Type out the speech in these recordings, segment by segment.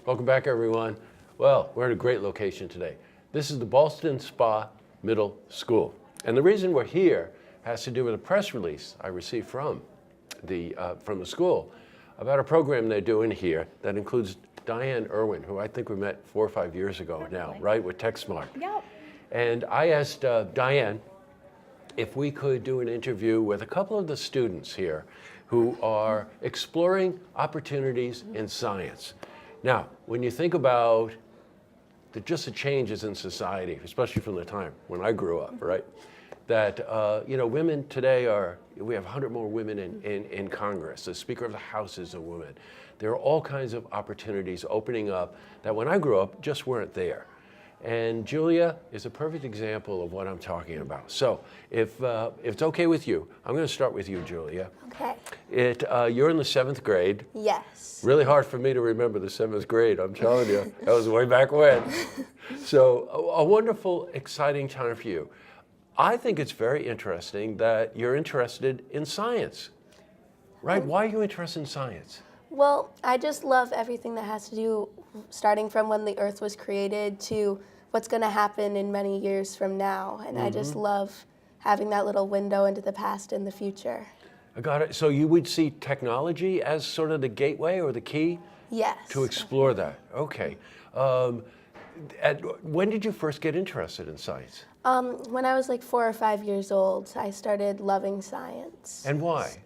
Welcome back, everyone. Well, we're at a great location today. This is the Ballston Spa Middle School. And the reason we're here has to do with a press release I received from the school about a program they're doing here that includes Diane Irwin, who I think we met 4 or 5 years ago now, right, with TechSmart. Yep. And I asked Diane if we could do an interview with a couple of the students here who are exploring opportunities in science. Now, when you think about just the changes in society, especially from the time when I grew up, right? That, women today we have 100 more women in Congress. The Speaker of the House is a woman. There are all kinds of opportunities opening up that when I grew up just weren't there. And Julia is a perfect example of what I'm talking about. So if it's okay with you, I'm going to start with you, Julia. Okay. You're in the 7th grade. Yes. Really hard for me to remember the 7th grade, I'm telling you. That was way back when. So a wonderful, exciting time for you. I think it's very interesting that you're interested in science, right? Why are you interested in science? Well, I just love everything that has to do, starting from when the Earth was created to what's going to happen in many years from now. And I just love having that little window into the past and the future. I got it. So you would see technology as sort of the gateway or the key? Yes. To explore that. Okay. When did you first get interested in science? When I was like 4 or 5 years old, I started loving science. And why?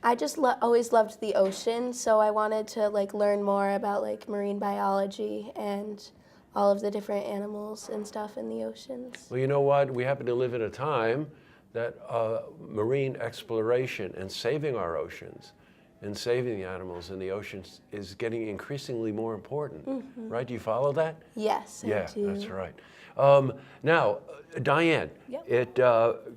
I just always loved the ocean, so I wanted to learn more about marine biology and all of the different animals and stuff in the oceans. Well, you know what? We happen to live in a time that marine exploration and saving our oceans and saving the animals in the oceans is getting increasingly more important, right? Do you follow that? Yes, I do. Yeah, that's right. Now, Diane,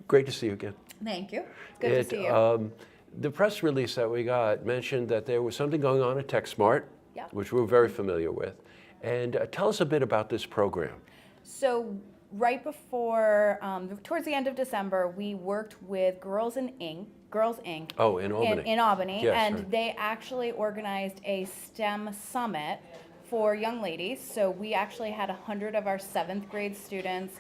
great to see you again. Thank you. Good to see you. The press release that we got mentioned that there was something going on at TechSmart, which we're very familiar with. And tell us a bit about this program. So right before, towards the end of December, we worked with Girls Inc. Oh, in Albany. In Albany, yes, and right. they actually organized a STEM summit for young ladies. So we actually had 100 of our 7th grade students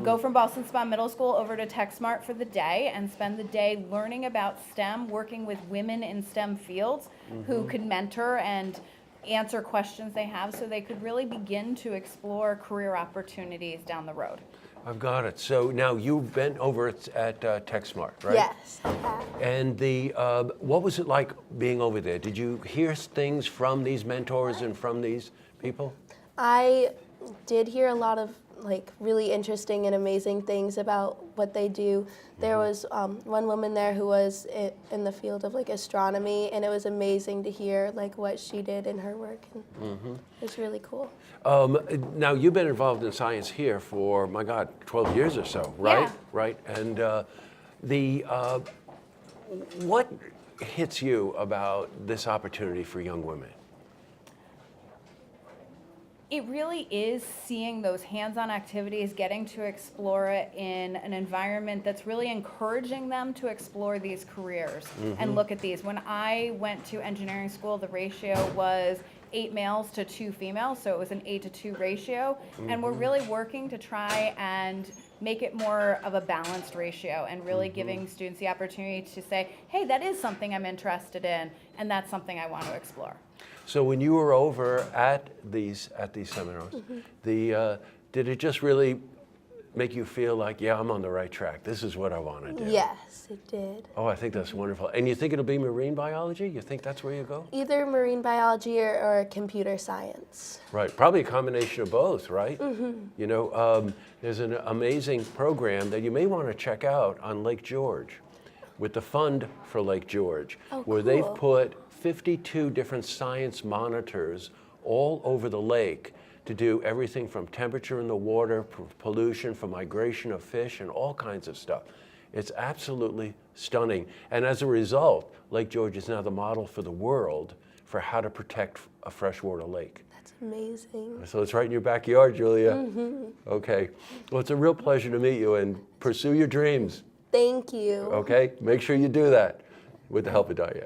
go from Ballston Spa Middle School over to TechSmart for the day and spend the day learning about STEM, working with women in STEM fields who could mentor and answer questions they have so they could really begin to explore career opportunities down the road. I've got it. So now you've been over at TechSmart, right? Yes, I have. And what was it like being over there? Did you hear things from these mentors and from these people? I did hear a lot of really interesting and amazing things about what they do. There was one woman there who was in the field of astronomy, and it was amazing to hear what she did in her work. And it was really cool. Now you've been involved in science here for, my God, 12 years or so, right? Yeah. Right. And what hits you about this opportunity for young women? It really is seeing those hands-on activities, getting to explore it in an environment that's really encouraging them to explore these careers and look at these. When I went to engineering school, the ratio was 8 males to 2 females, so it was an 8-to-2 ratio. And we're really working to try and make it more of a balanced ratio and really giving students the opportunity to say, hey, that is something I'm interested in, and that's something I want to explore. So when you were over at these seminars, did it just really make you feel like, yeah, I'm on the right track? This is what I want to do. Yes, it did. Oh, I think that's wonderful. And you think it'll be marine biology? You think that's where you go? Either marine biology or computer science. Right, probably a combination of both, right? You know, there's an amazing program that you may want to check out on Lake George with the Fund for Lake George, where they've put 52 different science monitors all over the lake to do everything from temperature in the water, pollution, for migration of fish, and all kinds of stuff. It's absolutely stunning. And as a result, Lake George is now the model for the world for how to protect a freshwater lake. That's amazing. So it's right in your backyard, Julia. Okay. Well, it's a real pleasure to meet you, and pursue your dreams. Thank you. Okay? Make sure you do that with the help of Diane.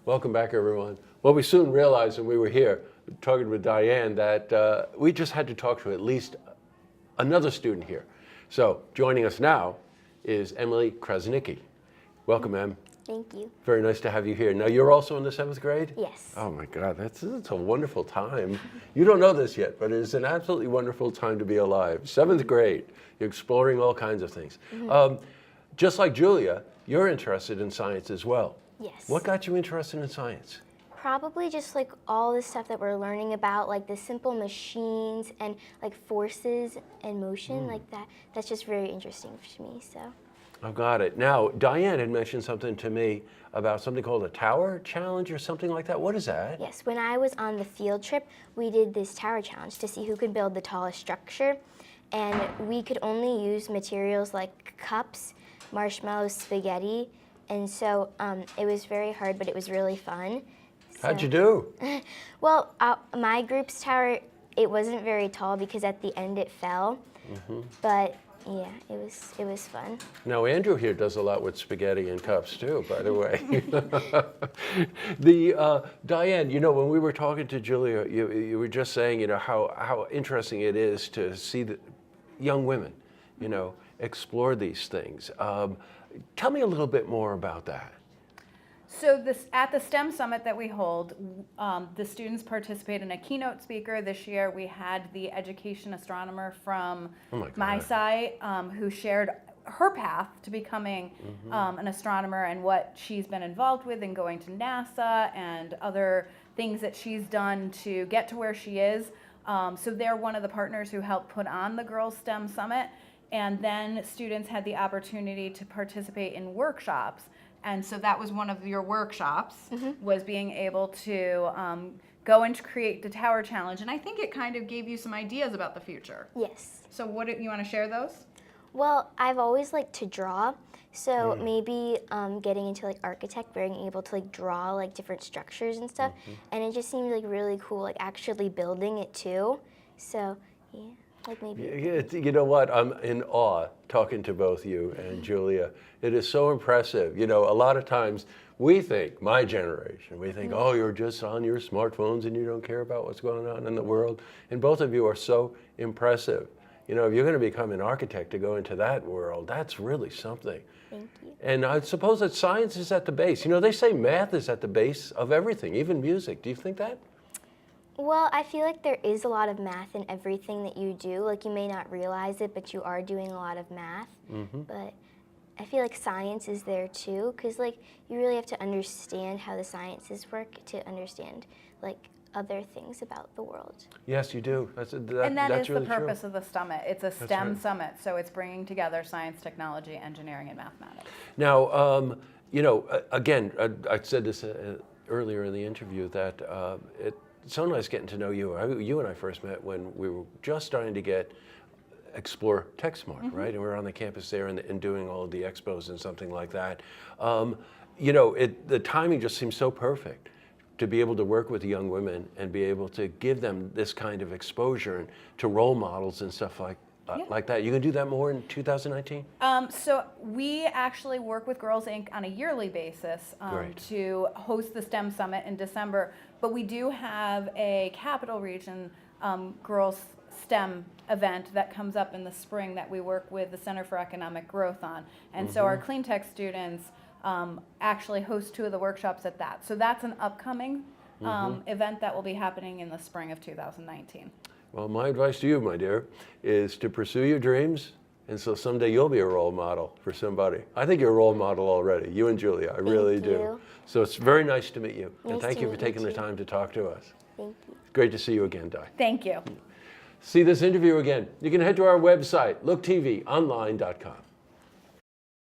Welcome back, everyone. Well, we soon realized when we were here talking with Diane that we just had to talk to at least another student here. So joining us now is Emily Krasniqi. Welcome, Em. Thank you. Very nice to have you here. Now, you're also in the 7th grade? Yes. Oh my God, that's a wonderful time. You don't know this yet, but it is an absolutely wonderful time to be alive. 7th grade, you're exploring all kinds of things. Just like Julia, you're interested in science as well. Yes. What got you interested in science? Probably just like all the stuff that we're learning about, like the simple machines and like forces and motion, like that. That's just very interesting to me. So. I've got it. Now, Diane had mentioned something to me about something called a tower challenge or something like that. What is that? Yes. When I was on the field trip, we did this tower challenge to see who could build the tallest structure, and we could only use materials like cups, marshmallows, spaghetti, and so it was very hard, but it was really fun. How'd you do? Well, my group's tower, it wasn't very tall because at the end it fell, but yeah, it was fun. Now, Andrew here does a lot with spaghetti and cups too, by the way. Diane, you know, when we were talking to Julia, you were just saying, you know, how interesting it is to see the young women, you know, explore these things. Tell me a little bit more about that. So at the STEM Summit that we hold, the students participate in a keynote speaker. This year we had the education astronomer from my site who shared her path to becoming an astronomer and what she's been involved with in going to NASA and other things that she's done to get to where she is. So they're one of the partners who helped put on the Girls STEM Summit. And then students had the opportunity to participate in workshops. And so that was one of your workshops, was being able to go and create the Tower Challenge. And I think it kind of gave you some ideas about the future. Yes. So what you want to share those? Well, I've always liked to draw, so maybe getting into like architect, being able to like draw like different structures and stuff, and it just seemed like really cool, like actually building it too. So yeah, like maybe. You know what? I'm in awe talking to both you and Julia. It is so impressive. You know, a lot of times we think, my generation, we think, oh, you're just on your smartphones and you don't care about what's going on in the world. And both of you are so impressive. You know, if you're going to become an architect to go into that world, that's really something. Thank you. And I suppose that science is at the base. You know, they say math is at the base of everything, even music. Do you think that? Well, I feel like there is a lot of math in everything that you do. Like, you may not realize it, but you are doing a lot of math. But I feel like science is there too, because like you really have to understand how the sciences work to understand like other things about the world. Yes, you do. That's really the purpose true. of the summit. It's a STEM right. summit, so it's bringing together science, technology, engineering, and mathematics. Now, you know, again, I said this earlier in the interview that it's so nice getting to know you. You and I first met when we were just starting to explore TechSmart, right? And we were on the campus there and doing all of the expos and something like that. You know, the timing just seems so perfect to be able to work with young women and be able to give them this kind of exposure and to role models and stuff like that. You can do that more in 2019? So we actually work with Girls Inc. on a yearly basis to host the STEM Summit in December. But we do have a Capital Region Girls STEM event that comes up in the spring that we work with the Center for Economic Growth on. And so our clean tech students actually host 2 of the workshops at that. So that's an upcoming event that will be happening in the spring of 2019. Well, my advice to you, my dear, is to pursue your dreams, and so someday you'll be a role model for somebody. I think you're a role model already, you and Julia, I really do. you. So it's very nice to meet you, and Nice thank to you for meet you taking the too. time to talk to us. Thank you. Great to see you again, Di. Thank you. See this interview again. You can head to our website, looktvonline.com.